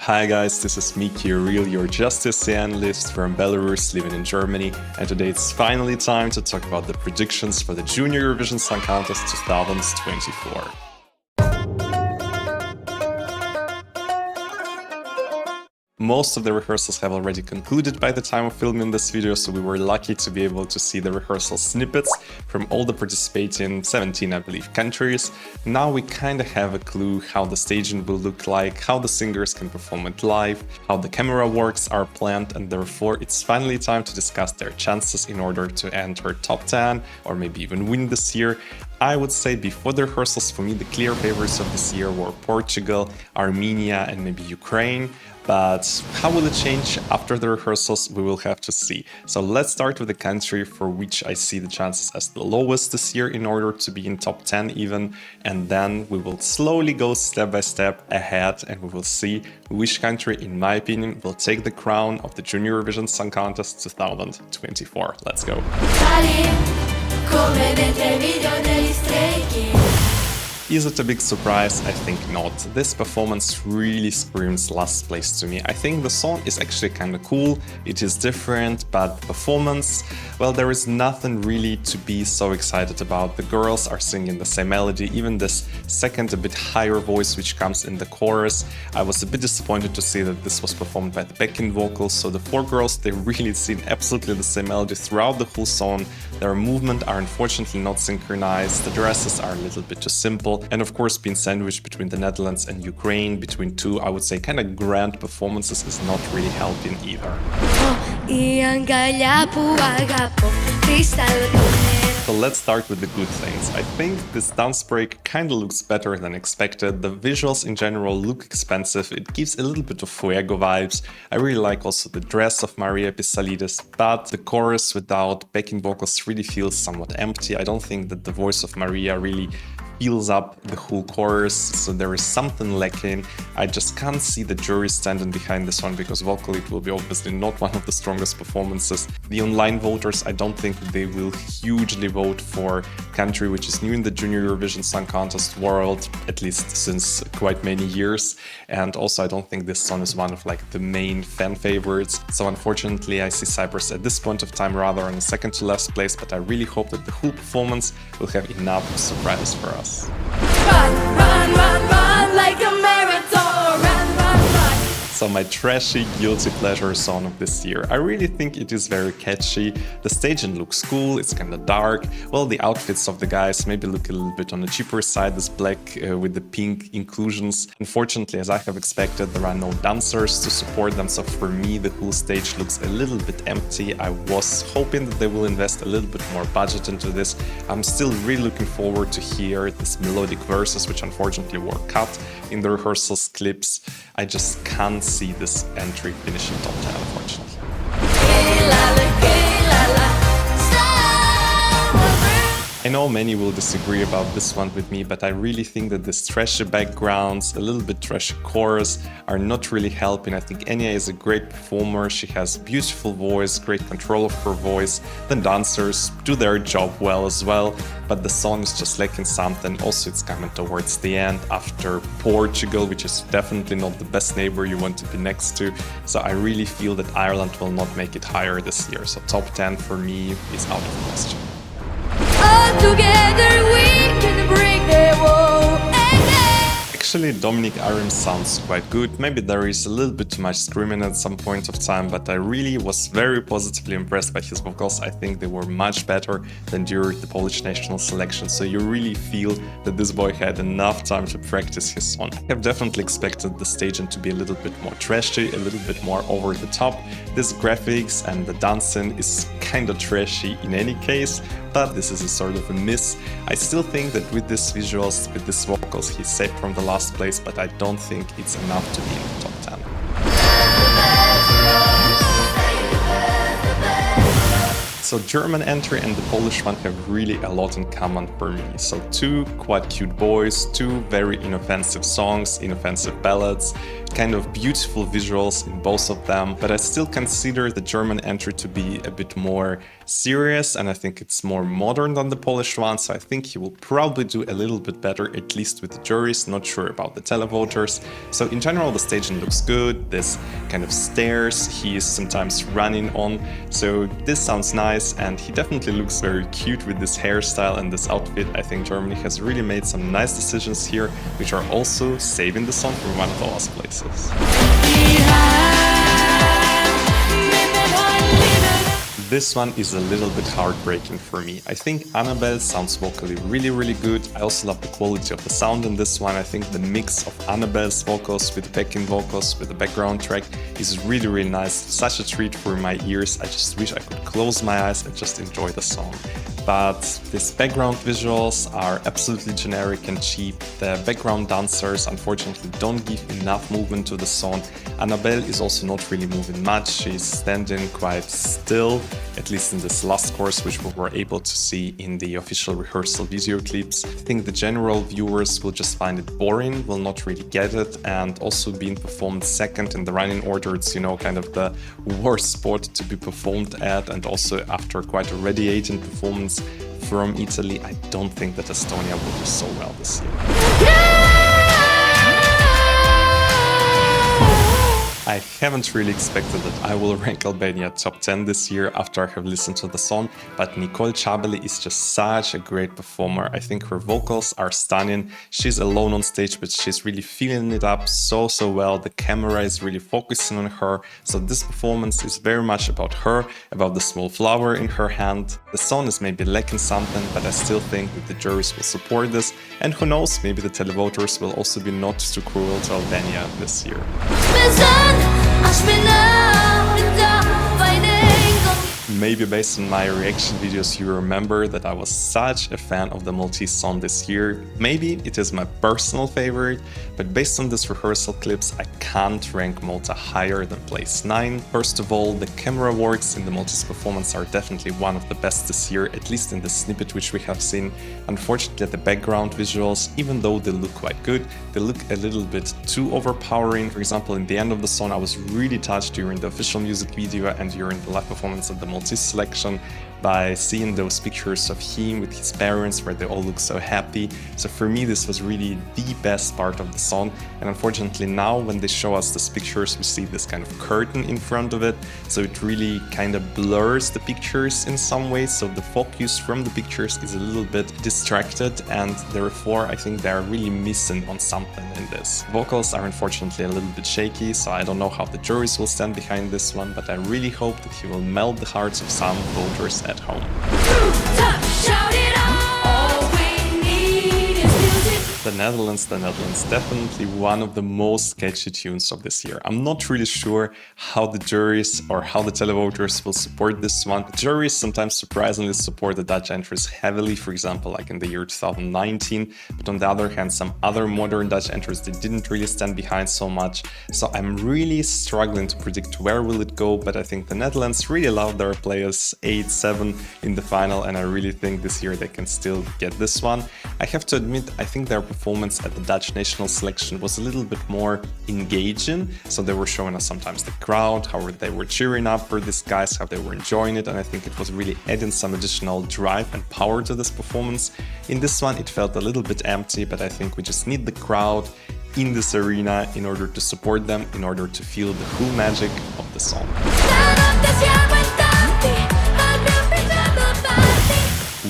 Hi guys, this is Miki, your justice analyst from Belarus living in Germany, and today it's finally time to talk about the predictions for the Junior Eurovision Song Contest 2024. Most of the rehearsals have already concluded by the time of filming this video, so we were lucky to be able to see the rehearsal snippets from all the participating 17, I believe, countries. Now we kinda have a clue how the staging will look like, how the singers can perform it live, how the camera works are planned, and therefore it's finally time to discuss their chances in order to enter top 10 or maybe even win this year. I would say before the rehearsals, for me, the clear favorites of this year were Portugal, Armenia, and maybe Ukraine. But how will it change after the rehearsals? We will have to see. So let's start with the country for which I see the chances as the lowest this year in order to be in top 10 even. And then we will slowly go step by step ahead and we will see which country, in my opinion, will take the crown of the Junior Eurovision Song Contest 2024. Let's go. Is it a big surprise? I think not. This performance really screams last place to me. I think the song is actually kind of cool, it is different, but performance, well, there is nothing really to be so excited about. The girls are singing the same melody, even this second a bit higher voice which comes in the chorus. I was a bit disappointed to see that this was performed by the backing vocals, so the four girls, they really sing absolutely the same melody throughout the whole song. Their movement are unfortunately not synchronized, the dresses are a little bit too simple, and of course being sandwiched between the Netherlands and Ukraine, between two, I would say, kind of grand performances is not really helping either. So let's start with the good things. I think this dance break kind of looks better than expected. The visuals in general look expensive. It gives a little bit of Fuego vibes. I really like also the dress of Maria Pissarides, but the chorus without backing vocals really feels somewhat empty. I don't think that the voice of Maria really fills up the whole chorus, so there is something lacking. I just can't see the jury standing behind this one because vocally it will be obviously not one of the strongest performances. The online voters, I don't think they will hugely vote for country which is new in the Junior Eurovision Song Contest world, at least since quite many years. And also I don't think this song is one of like the main fan favorites. So unfortunately I see Cyprus at this point of time rather on the second to last place, but I really hope that the whole performance will have enough surprises for us. Run, run, run, run like a marathon. Run, run, run. So my trashy guilty pleasure song of this year. I really think it is very catchy. The staging looks cool, it's kind of dark. Well, the outfits of the guys maybe look a little bit on the cheaper side, this black with the pink inclusions. Unfortunately, as I have expected, there are no dancers to support them, so for me the whole stage looks a little bit empty. I was hoping that they will invest a little bit more budget into this. I'm still really looking forward to hear this melodic verses, which unfortunately were cut in the rehearsals clips. I just can't see this entry finishing top 10, unfortunately. I know many will disagree about this one with me, but I really think that this trashy backgrounds, a little bit trashy chorus are not really helping. I think Enya is a great performer, she has beautiful voice, great control of her voice, the dancers do their job well as well, but the song is just lacking something. Also it's coming towards the end after Portugal, which is definitely not the best neighbor you want to be next to, so I really feel that Ireland will not make it higher this year, so top 10 for me is out of question. All together we can break the wall. Actually, Dominik Arim sounds quite good. Maybe there is a little bit too much screaming at some point of time, but I really was very positively impressed by his vocals. I think they were much better than during the Polish national selection, so you really feel that this boy had enough time to practice his song. I have definitely expected the staging to be a little bit more trashy, a little bit more over the top. This graphics and the dancing is kind of trashy in any case, but this is a sort of a miss. I still think that with these visuals, with these vocals, he's safe from the last place, but I don't think it's enough to be in the top 10. So German entry and the Polish one have really a lot in common for me. So two quite cute boys, two very inoffensive songs, inoffensive ballads, kind of beautiful visuals in both of them, but I still consider the German entry to be a bit more serious, and I think it's more modern than the Polish one, so I think he will probably do a little bit better, at least with the juries, not sure about the televoters. So in general, the staging looks good, this kind of stairs he is sometimes running on, so this sounds nice, and he definitely looks very cute with this hairstyle and this outfit. I think Germany has really made some nice decisions here, which are also saving the song from one of the lost places. This one is a little bit heartbreaking for me. I think Annabelle sounds vocally really good. I also love the quality of the sound in this one. I think the mix of Annabelle's vocals with backing vocals with the background track is really nice. Such a treat for my ears. I just wish I could close my eyes and just enjoy the song. But these background visuals are absolutely generic and cheap. The background dancers unfortunately don't give enough movement to the song. Annabelle is also not really moving much. She's standing quite still, at least in this last chorus, which we were able to see in the official rehearsal video clips. I think the general viewers will just find it boring, will not really get it, and also being performed second in the running order, it's, you know, kind of the worst spot to be performed at, and also after quite a radiating performance from Italy, I don't think that Estonia will do so well this year. I haven't really expected that I will rank Albania top 10 this year after I have listened to the song, but Nikol Çabeli is just such a great performer. I think her vocals are stunning. She's alone on stage, but she's really feeling it up so well. The camera is really focusing on her, so this performance is very much about her, about the small flower in her hand. The song is maybe lacking something, but I still think that the juries will support this, and who knows, maybe the televoters will also be not too cruel to Albania this year. Maybe based on my reaction videos you remember that I was such a fan of the Maltese song this year. Maybe it is my personal favorite, but based on these rehearsal clips I can't rank Malta higher than place 9. First of all, the camera works in the Maltese performance are definitely one of the best this year, at least in the snippet which we have seen. Unfortunately, the background visuals, even though they look quite good, they look a little bit too overpowering. For example, in the end of the song I was really touched during the official music video and during the live performance of the Maltese selection by seeing those pictures of him with his parents where they all look so happy. So for me this was really the best part of the song, and unfortunately now when they show us these pictures we see this kind of curtain in front of it, so it really kind of blurs the pictures in some way, so the focus from the pictures is a little bit distracted, and therefore I think they are really missing on something in this. Vocals are unfortunately a little bit shaky, so I don't know how the juries will stand behind this one, but I really hope that he will melt the hearts of some voters at home. The Netherlands, definitely one of the most sketchy tunes of this year. I'm not really sure how the juries or how the televoters will support this one. The juries sometimes surprisingly support the Dutch entries heavily, for example, like in the year 2019, but on the other hand, some other modern Dutch entries they didn't really stand behind so much. So I'm really struggling to predict where will it go, but I think the Netherlands really allowed their players 8-7 in the final, and I really think this year they can still get this one. I have to admit, I think their performance at the Dutch national selection was a little bit more engaging, so they were showing us sometimes the crowd, how they were cheering up for these guys, how they were enjoying it, and I think it was really adding some additional drive and power to this performance. In this one it felt a little bit empty, but I think we just need the crowd in this arena in order to support them, in order to feel the full magic of the song.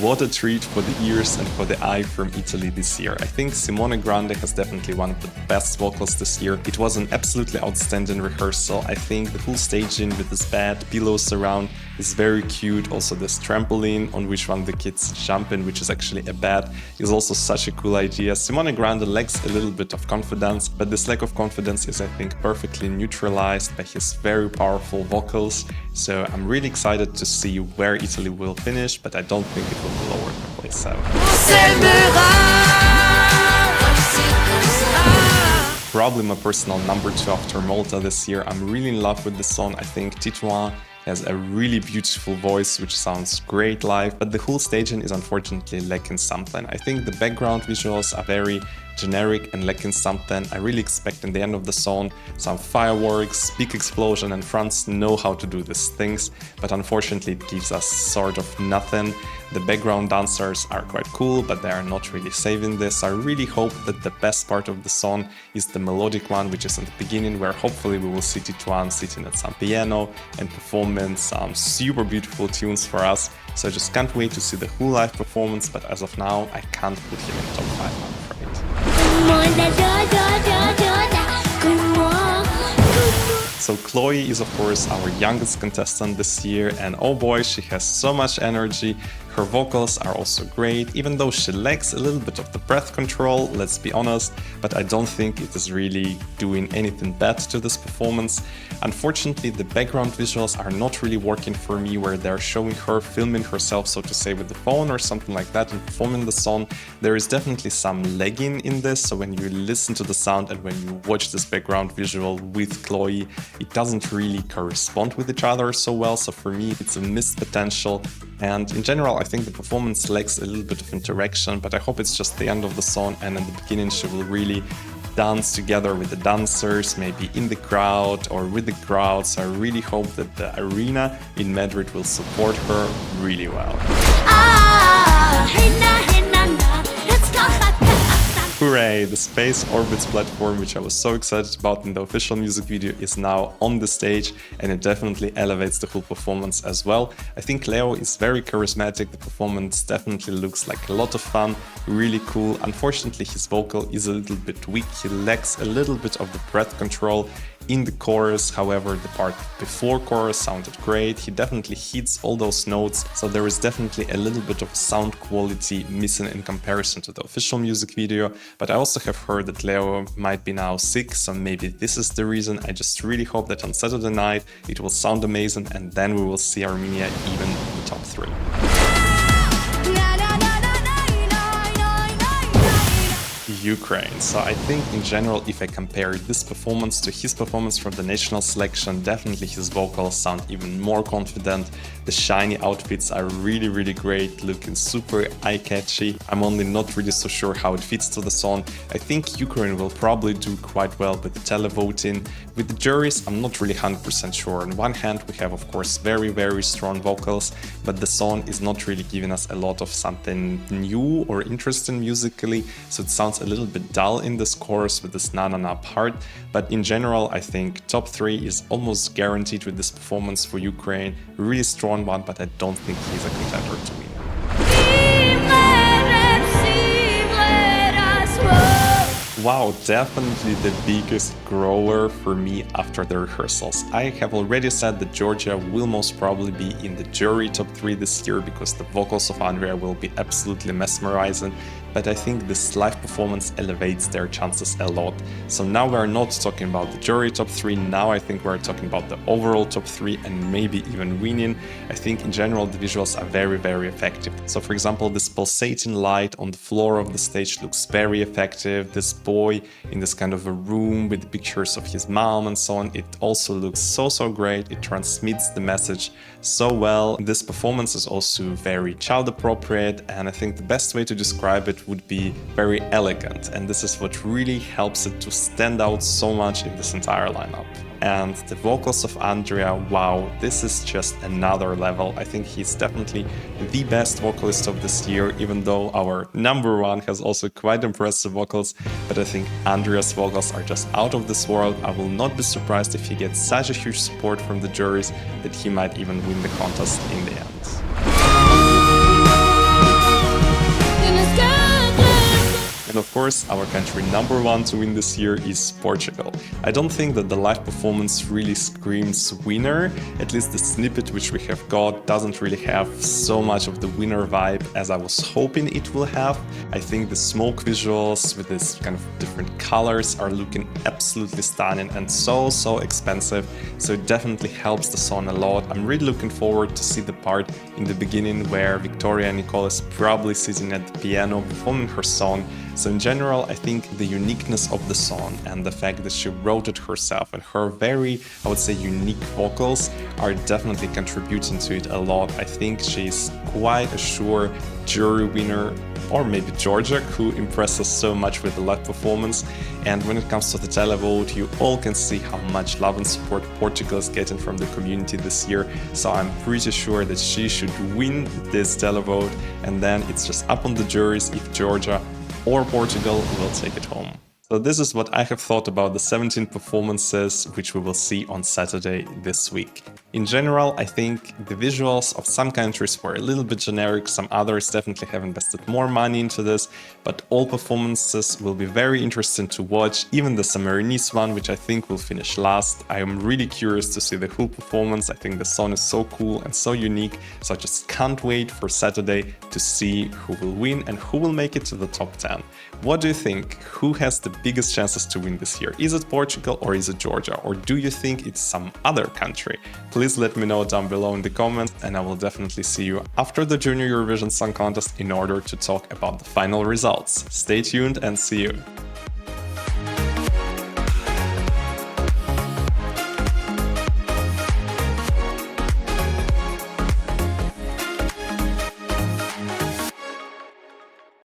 What a treat for the ears and for the eye from Italy this year. I think Simone Grande has definitely one of the best vocals this year. It was an absolutely outstanding rehearsal. I think the full staging with this bed, pillows around is very cute. Also this trampoline on which one the kids jump in, which is actually a bed, is also such a cool idea. Simone Grande lacks a little bit of confidence, but this lack of confidence is, I think, perfectly neutralized by his very powerful vocals. So I'm really excited to see where Italy will finish, but I don't think it will be lower than place 7. Probably my personal number 2 after Malta this year. I'm really in love with the song. I think Titouan has a really beautiful voice which sounds great live, but the whole staging is unfortunately lacking something. I think the background visuals are very generic and lacking something. I really expect in the end of the song some fireworks, big explosion, and France know how to do these things, but unfortunately it gives us sort of nothing. The background dancers are quite cool, but they are not really saving this. I really hope that the best part of the song is the melodic one, which is in the beginning, where hopefully we will see Titouan sitting at some piano and performing some super beautiful tunes for us. So I just can't wait to see the whole live performance, but as of now, I can't put him in top 5, I'm afraid. So Chloe is of course our youngest contestant this year, and oh boy, she has so much energy. Her vocals are also great, even though she lacks a little bit of the breath control, let's be honest, but I don't think it is really doing anything bad to this performance. Unfortunately, the background visuals are not really working for me, where they're showing her filming herself, so to say, with the phone or something like that and performing the song. There is definitely some lagging in this, so when you listen to the sound and when you watch this background visual with Chloe, it doesn't really correspond with each other so well, so for me it's a missed potential. And in general, I think the performance lacks a little bit of interaction, but I hope it's just the end of the song, and in the beginning she will really dance together with the dancers, maybe in the crowd or with the crowd. So I really hope that the arena in Madrid will support her really well. Hooray! The Space Orbits platform, which I was so excited about in the official music video, is now on the stage, and it definitely elevates the whole performance as well. I think Leo is very charismatic, the performance definitely looks like a lot of fun, really cool. Unfortunately, his vocal is a little bit weak, he lacks a little bit of the breath control in the chorus. However, the part before chorus sounded great. He definitely hits all those notes, so there is definitely a little bit of sound quality missing in comparison to the official music video. But I also have heard that Leo might be now sick, so maybe this is the reason. I just really hope that on Saturday night it will sound amazing, and then we will see Armenia even in the top 3. Ukraine. So I think in general, if I compare this performance to his performance from the national selection, definitely his vocals sound even more confident. The shiny outfits are really great, looking super eye-catchy. I'm only not really so sure how it fits to the song. I think Ukraine will probably do quite well with the televoting. With the juries, I'm not really 100% sure. On one hand, we have of course very strong vocals, but the song is not really giving us a lot of something new or interesting musically, so it sounds a little bit dull in this chorus with this na-na-na part. But in general, I think top 3 is almost guaranteed with this performance for Ukraine. Really strong one, but I don't think he's a contender to win. Wow, definitely the biggest grower for me after the rehearsals. I have already said that Georgia will most probably be in the jury top 3 this year because the vocals of Andria will be absolutely mesmerizing, but I think this live performance elevates their chances a lot. So now we're not talking about the jury top 3, now I think we're talking about the overall top 3 and maybe even winning. I think in general the visuals are very effective. So for example, this pulsating light on the floor of the stage looks very effective. This boy in this kind of a room with pictures of his mom and so on, it also looks so great. It transmits the message so well. This performance is also very child appropriate, and I think the best way to describe it would be very elegant, and this is what really helps it to stand out so much in this entire lineup. And the vocals of Andria, wow, this is just another level. I think he's definitely the best vocalist of this year, even though our number 1 has also quite impressive vocals, but I think Andria's vocals are just out of this world. I will not be surprised if he gets such a huge support from the juries that he might even win the contest in the end. And of course, our country number 1 to win this year is Portugal. I don't think that the live performance really screams winner. At least the snippet which we have got doesn't really have so much of the winner vibe as I was hoping it will have. I think the smoke visuals with this kind of different colors are looking absolutely stunning and so expensive. So it definitely helps the song a lot. I'm really looking forward to see the part in the beginning where Victoria Nikol is probably sitting at the piano performing her song. So in general, I think the uniqueness of the song and the fact that she wrote it herself and her very, I would say, unique vocals are definitely contributing to it a lot. I think she's quite a sure jury winner, or maybe Georgia, who impresses so much with the live performance. And when it comes to the televote, you all can see how much love and support Portugal is getting from the community this year. So I'm pretty sure that she should win this televote, and then it's just up on the juries if Georgia or Portugal will take it home. So this is what I have thought about the 17 performances which we will see on Saturday this week. In general, I think the visuals of some countries were a little bit generic, some others definitely have invested more money into this, but all performances will be very interesting to watch, even the Sammarinese one, which I think will finish last. I am really curious to see the whole performance. I think the song is so cool and so unique, so I just can't wait for Saturday to see who will win and who will make it to the top 10. What do you think? Who has the biggest chances to win this year? Is it Portugal or is it Georgia? Or do you think it's some other country? Please let me know down below in the comments, and I will definitely see you after the Junior Eurovision Song Contest in order to talk about the final results. Stay tuned and see you!